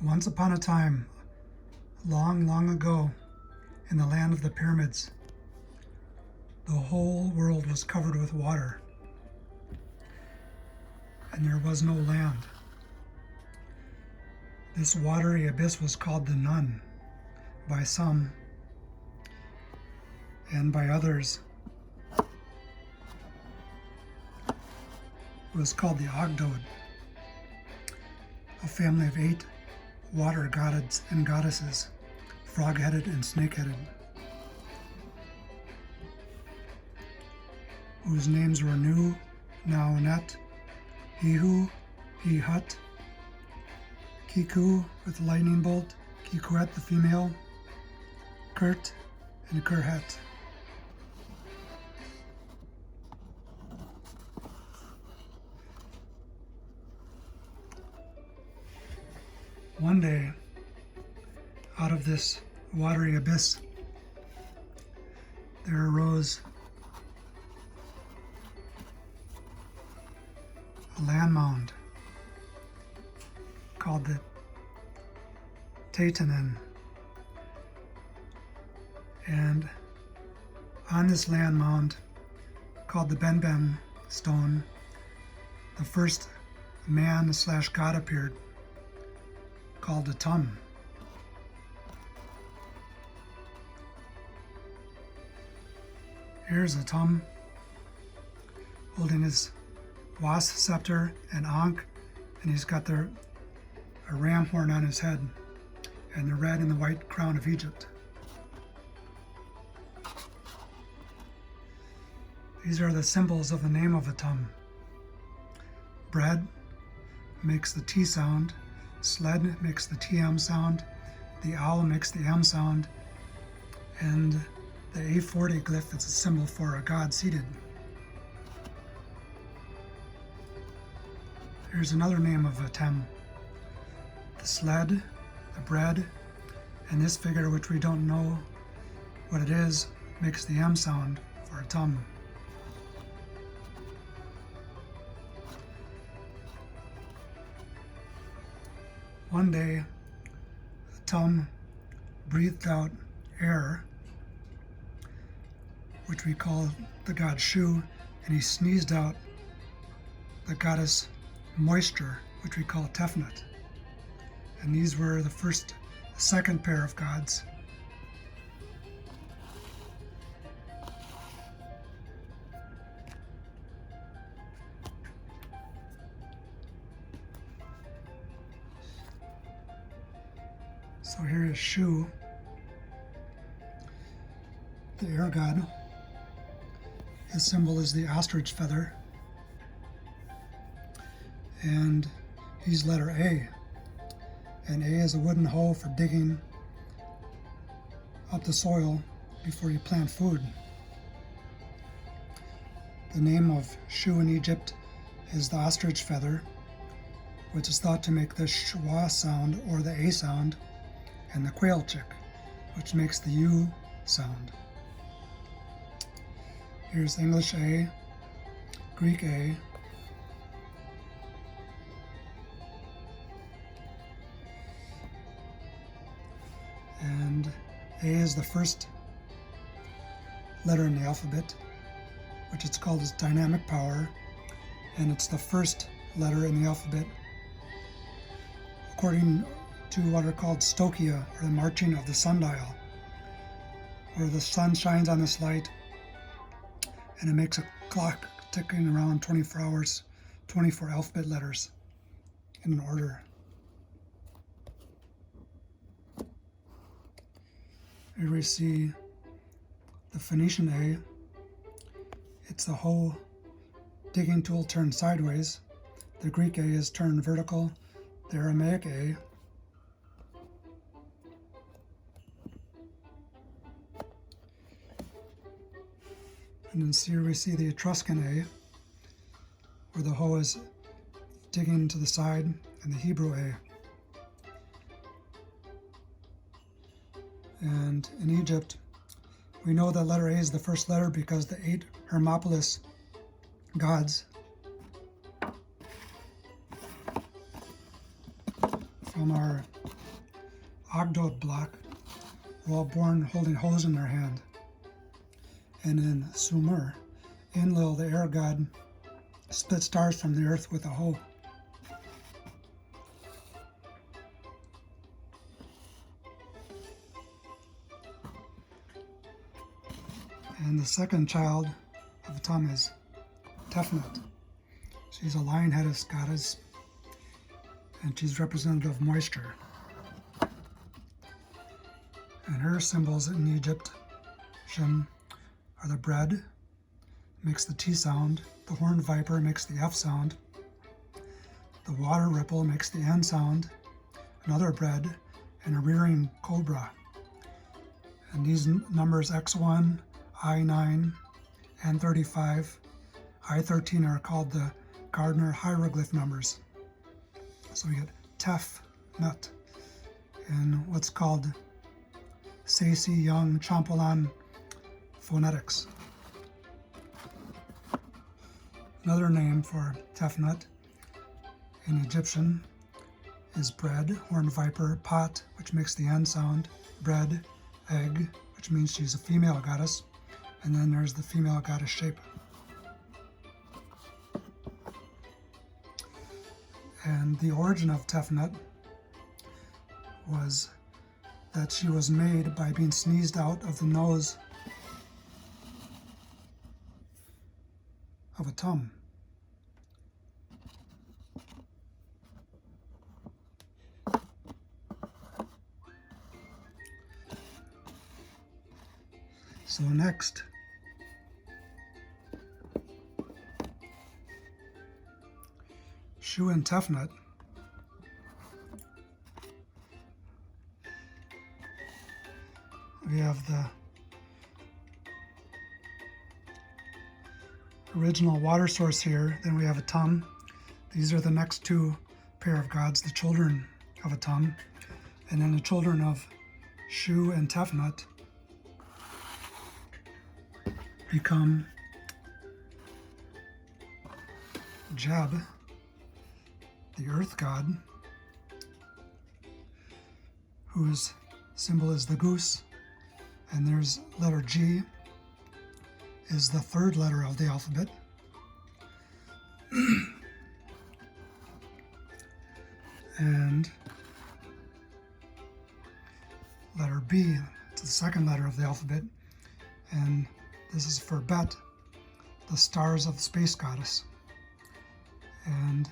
Once upon a time, long, long ago, in the land of the pyramids, the whole world was covered with water, and there was no land. This watery abyss was called the Nun by some, and by others it was called the Ogdod, a family of 8 water gods and goddesses, frog-headed and snake-headed, whose names were Nu, Naunet, Hihu, Hihut, Kiku with the lightning bolt, Kikuet the female, Kurt, and Kurhet. One day, out of this watery abyss, there arose a land mound called the Taitanen. And on this land mound, called the Ben stone, the first man/god appeared, called a Tum. Here's a Tum holding his wasp scepter and ankh, and he's got a ram horn on his head and the red and the white crown of Egypt. These are the symbols of the name of a Tum. Bread makes the T sound, sled makes the TM sound, the owl makes the M sound, and the A40 glyph is a symbol for a god seated. Here's another name of a Tem. The sled, the bread, and this figure, which we don't know what it is, makes the M sound for a Tum. One day, the Tum breathed out air, which we call the god Shu, and he sneezed out the goddess moisture, which we call Tefnut. And these were the second pair of gods. So here is Shu, the air god. His symbol is the ostrich feather, and he's letter A. And A is a wooden hoe for digging up the soil before you plant food. The name of Shu in Egypt is the ostrich feather, which is thought to make the schwa sound or the A sound, and the quail chick, which makes the U sound. Here's English A, Greek A, and A is the first letter in the alphabet, which it's called as dynamic power, and it's the first letter in the alphabet according to what are called stochia, or the marching of the sundial, where the sun shines on this light and it makes a clock ticking around 24 hours, 24 alphabet letters in an order. Here we see the Phoenician A. It's the hoe digging tool turned sideways. The Greek A is turned vertical. The Aramaic A. And then here we see the Etruscan A, where the hoe is digging to the side, and the Hebrew A. And in Egypt, we know that letter A is the first letter because the 8 Hermopolis gods from our Ogdod block were all born holding hoes in their hand. And in Sumer, Enlil, the air god, split stars from the earth with a hoe. And the second child of Atum is Tefnut. She's a lion-headed goddess, and she's representative of moisture. And her symbols in Egyptian are the bread, makes the T sound, the horned viper makes the F sound, the water ripple makes the N sound, another bread, and a rearing cobra. And these numbers X1, I9, N35, I13 are called the Gardner hieroglyph numbers. So we get Tef, Nut, in what's called Saisi Young Champalan phonetics. Another name for Tefnut in Egyptian is bread, horned viper, pot, which makes the N sound, bread, egg, which means she's a female goddess, and then there's the female goddess shape. And the origin of Tefnut was that she was made by being sneezed out of the nose of Atum. So next, Shu and Tefnut we have the original water source here, then we have Atum. These are the next two pair of gods, the children of Atum, and then the children of Shu and Tefnut become Jeb, the earth god, whose symbol is the goose, and there's letter G is the third letter of the alphabet. And letter B, it's the second letter of the alphabet, and this is for Bet, the stars of the space goddess. And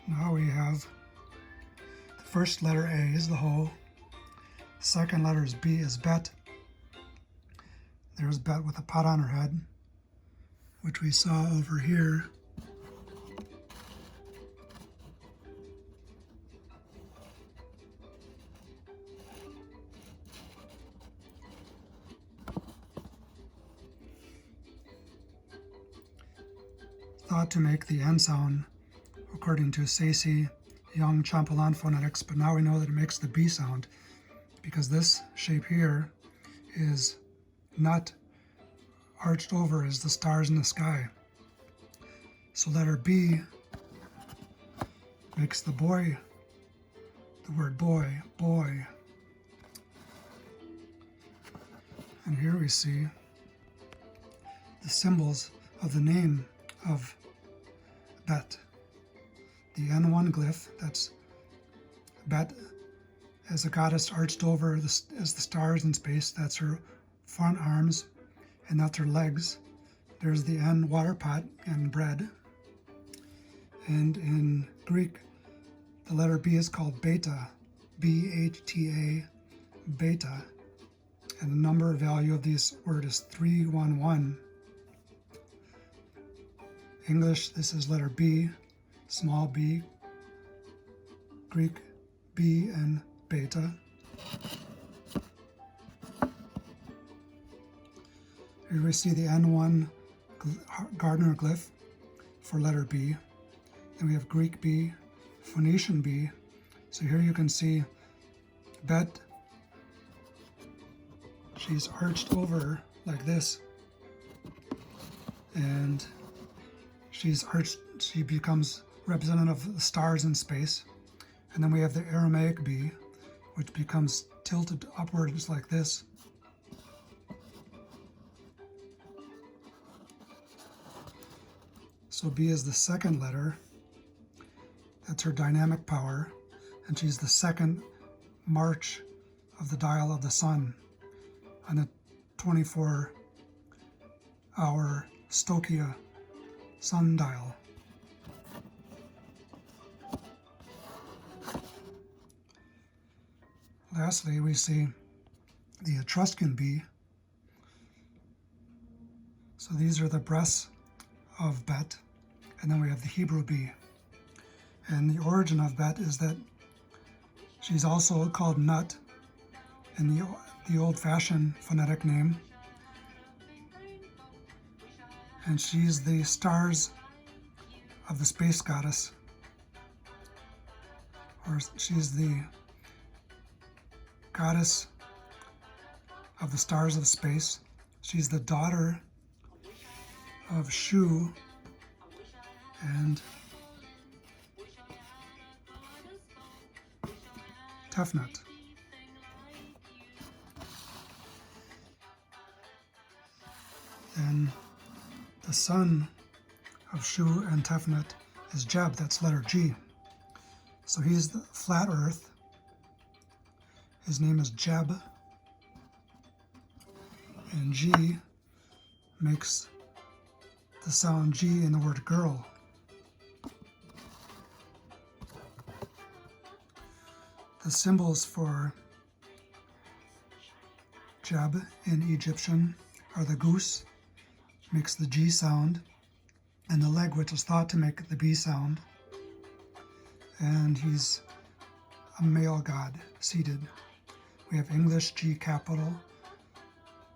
now we have the first letter A is the Ho, second letter is B is Bet. There's Bet with a pot on her head, which we saw over here. Thought to make the N sound according to Saisi Young Champalan phonetics, but now we know that it makes the B sound because this shape here is not arched over as the stars in the sky. So letter B makes the boy, the word boy, boy. And here we see the symbols of the name of Bet. The N1 glyph, that's Bet as a goddess arched over as the stars in space, that's her front arms, and that's her legs. There's the N water pot and bread. And in Greek, the letter B is called beta, B-H-T-A, beta. And the number value of this word is 311. English, this is letter B, small b, Greek, B and beta. Here we see the N1 Gardner glyph for letter B. Then we have Greek B, Phoenician B. So here you can see Bet, she's arched over like this, and she becomes representative of the stars in space. And then we have the Aramaic B, which becomes tilted upwards like this. So B is the second letter. That's her dynamic power. And she's the second march of the dial of the sun on the 24-hour Stokia sundial. Lastly, we see the Etruscan bee. So these are the breasts of Bet, and then we have the Hebrew bee. And the origin of Bet is that she's also called Nut in the old-fashioned phonetic name. And she's the stars of the space goddess, or she's the goddess of the stars of space. She's the daughter of Shu and Tefnut. Then the son of Shu and Tefnut is Jeb, that's letter G. So he's the flat earth. His name is Jeb. And G makes the sound G in the word girl. The symbols for Jeb in Egyptian are the goose, makes the G sound, and the leg, which is thought to make the B sound. And he's a male god, seated. We have English G capital,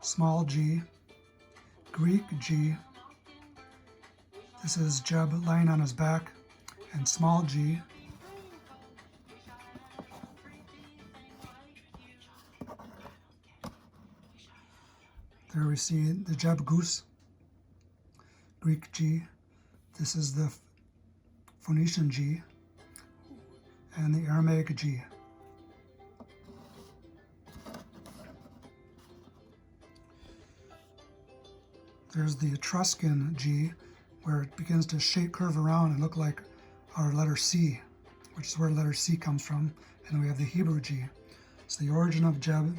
small g, Greek G. This is Jeb lying on his back, and small g. There we see the Jeb goose, Greek G. This is the Phoenician G and the Aramaic G. There's the Etruscan G, where it begins to curve around and look like our letter C, which is where letter C comes from. And then we have the Hebrew G. So the origin of Jeb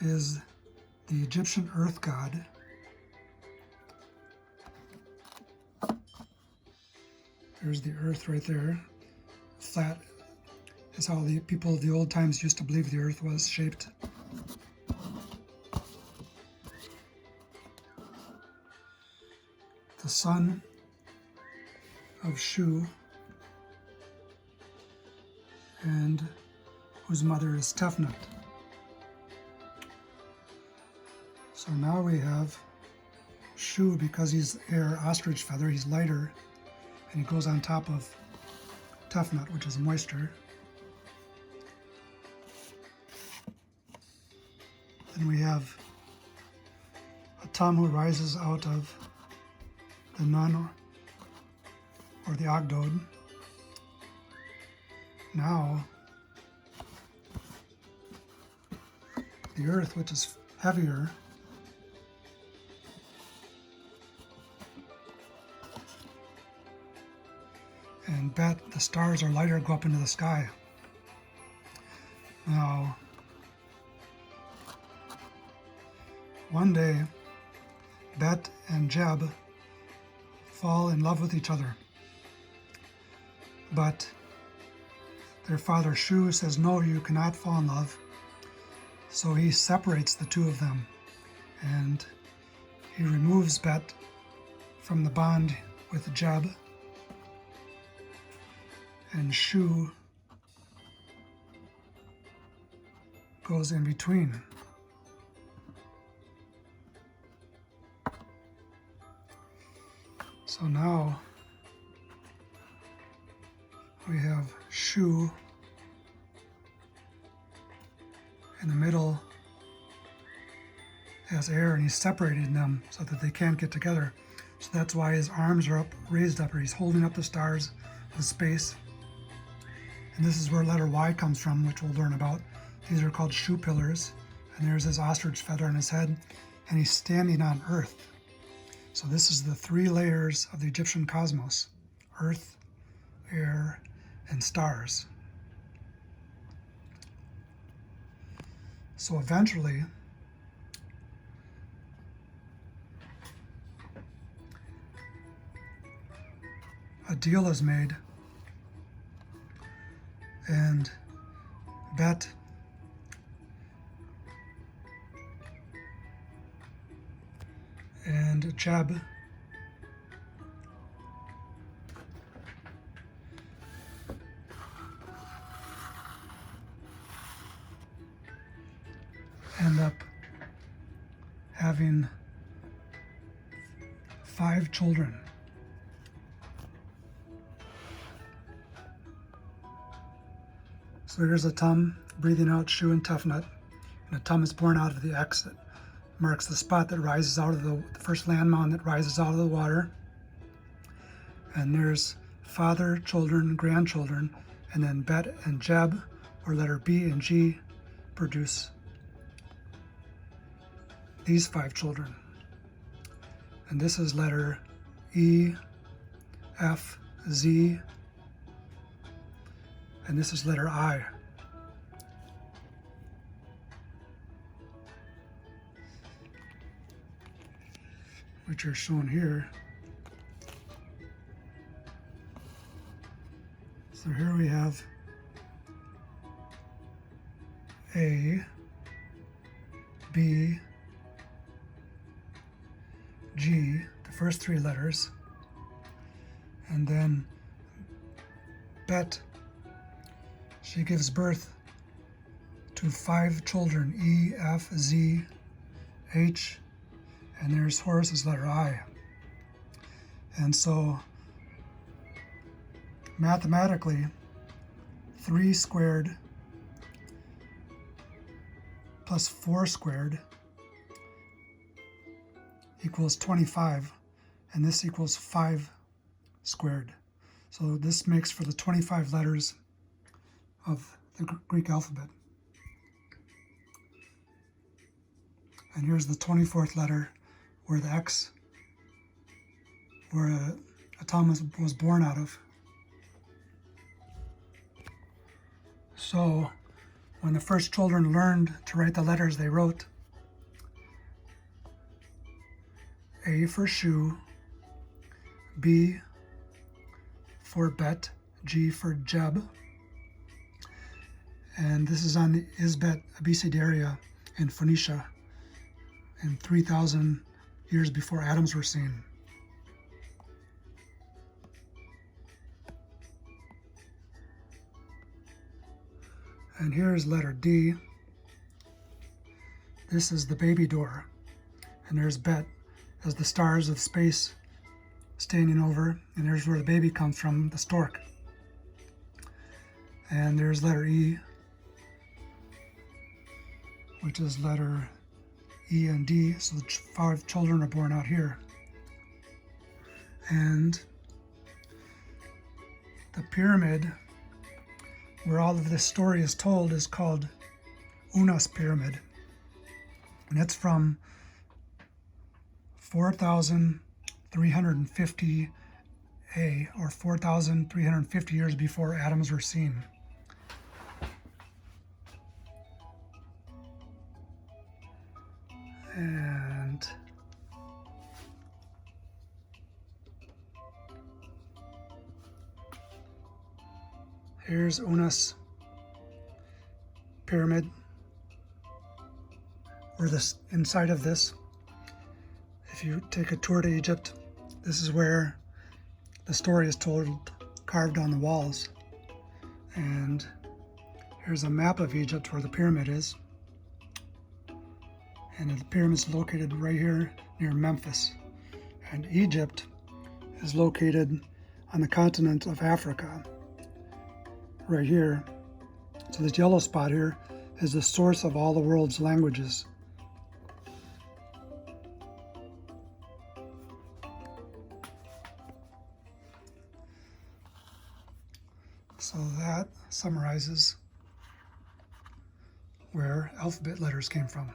is the Egyptian earth god. There's the earth right there. Flat is how the people of the old times used to believe the earth was shaped. The son of Shu, and whose mother is Tefnut. So now we have Shu, because he's air ostrich feather, he's lighter, and he goes on top of Tefnut, which is moisture. Then we have a Tum who rises out of the Nun or the Ogdod. Now, the earth, which is heavier, and Bet, the stars are lighter, go up into the sky. Now, one day, Bet and Jeb fall in love with each other. But their father Shu says, no, you cannot fall in love. So he separates the two of them, and he removes Bet from the bond with Jeb, and Shu goes in between. So now we have Shu in the middle has air, and he's separating them so that they can't get together. So that's why his arms are up, raised up, or he's holding up the stars of space. And this is where letter Y comes from, which we'll learn about. These are called shoe pillars. And there's his ostrich feather on his head, and he's standing on earth. So this is the 3 layers of the Egyptian cosmos: earth, air, and stars. So eventually, a deal is made, and Bet and Jeb end up having 5 children. So here's Atum breathing out Shu and Tefnut, and Atum is born out of the X that marks the spot that rises out of the first land mound that rises out of the water. And there's father, children, grandchildren, and then Bet and Jeb, or letter B and G, produce these 5 children. And this is letter E, F, Z, and this is letter I. Which are shown here. So here we have A, B, G, the first 3 letters, and then Bet, she gives birth to 5 children, E, F, Z, H, and there's Horus's letter I. And so mathematically, 3 squared plus 4 squared equals 25, and this equals 5 squared. So this makes for the 25 letters of the Greek alphabet. And here's the 24th letter, where the X, where Atum was born out of. So when the first children learned to write the letters, they wrote A for Shu, B for Bet, G for Jeb. And this is on the Isbet Abecedaria in Phoenicia in 3,000 years before atoms were seen. And here's letter D. This is the baby door. And there's Bet as the stars of space standing over. And there's where the baby comes from, the stork. And there's letter E, which is letter E and D. So the 5 children are born out here. And the pyramid where all of this story is told is called Unas Pyramid. And it's from 4,350 A, or 4,350 years before atoms were seen. And here's Unas Pyramid. Where this, inside of this, if you take a tour to Egypt, this is where the story is told, carved on the walls. And here's a map of Egypt where the pyramid is. And the pyramid's located right here near Memphis. And Egypt is located on the continent of Africa, right here. So this yellow spot here is the source of all the world's languages. So that summarizes where alphabet letters came from.